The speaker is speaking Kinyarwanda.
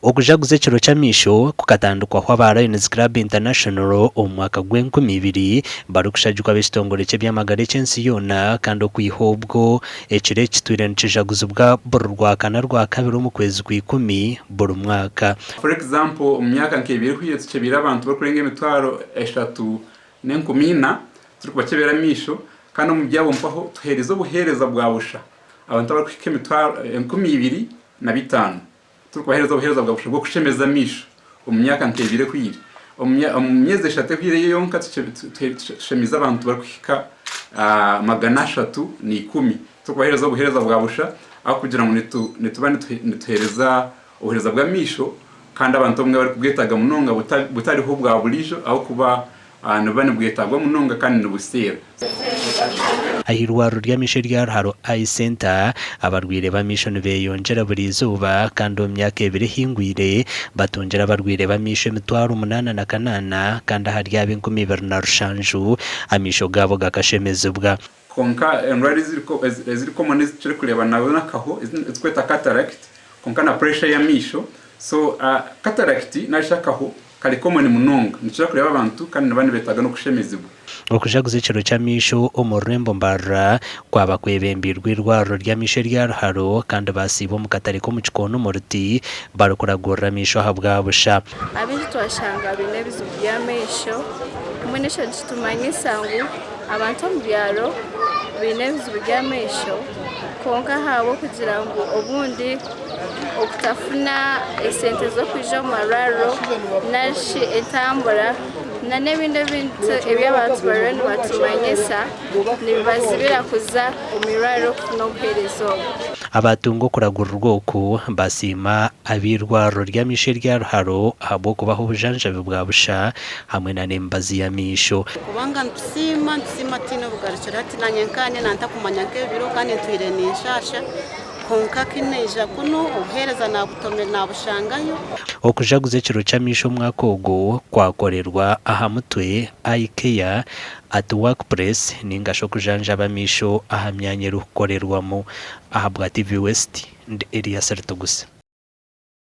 Okujaguza ekiro ky'amaisho kukatandikwa kwa Lions Club International omwaka gw'2020 barukushajikwa b'ekitongole ky'ebyamagara ekyensi yona kandi okwiha obwo ekiro ekitwire nikijaguzibwa buri rwakana rwakabiri omu kwezi kwa10 buri mwaka. For example, mu myaka nk'ebiri hwiye tukebira abantu bakurenga emitwaro 3,400 turikubakebera amaisho kandi omu byabo mpaho tuhereza obuhereza bwa busha abantu abakuhika emitwaro 25,000 turikubahereza obuhereza bwa busha bwo kushemeza amaisho omu myaka nk'ebiri hwiye omu myezi 3 hwiye yonka tushemiza abantu bakuhika 310 turikubahereza obuhereza bwa busha aho kugira ngo nituba nituhereza obuhereza bwa amaisho kandi abantu bamwe bari kubwetaga munonga butariho bwa bulijo aho kuba nabane bwetagwa munonga kandi nubusera. Ahirwaro ry'amaisho ryarharo eye center abarwire b'amaisho nibyeyongyera buri izuba kandi mu myaka 2 hingwire batongera abarwire b'amaisho 88 kandi hari abe 2026 amaisho gabo gakashemezebwa konka endwara ziri common ziri kureba nawe n'akaho izkweta cataract konka na puresha y'amaisho so cataract nashakaho kali common munonga nichira kureba abantu kandi nabane betaga no kushemezibwa. Okujaguza ekiro ky'amaisho omurembo Mbarara kwaba kwebembirwa irwaro ry'amaisho ryarharo kandi basiba mu katare ko mu kikono muruti barukuragurira amaisho habwa busha abintu twashanga bine bizu by'amaisho munesha kitumanyisa ngo abantu mu byaro bine bizu by'amaisho konka habo kugira ngo obundi okutafuna esente zo kwija mu mararo nashi etambura na n'ebindi bintu eby'abantu barani batumanyisa nibazibira kuza omiraro no kuherezo abatungo kuragurwa oku basima abirwaro ry'amaisho ryarharo habo kubaho obujanjabi bwa busha hamwe na nembazi y'amaisho kubanga ntusima tino bugarukira ati nanyenkane nantakumanya nk'ebiro kandi ntwire nishasha konka kineja kuno obuhereza nabutomera nabushangayo. Okujaguza ekiro ky'amaisho omwaka ogwo kwakorerwa aha mutwe eye care at workplace ningasho kujanjaba amaisho aha myanya erukukorerwamu aha bwa TV West ndi area Sertogusa.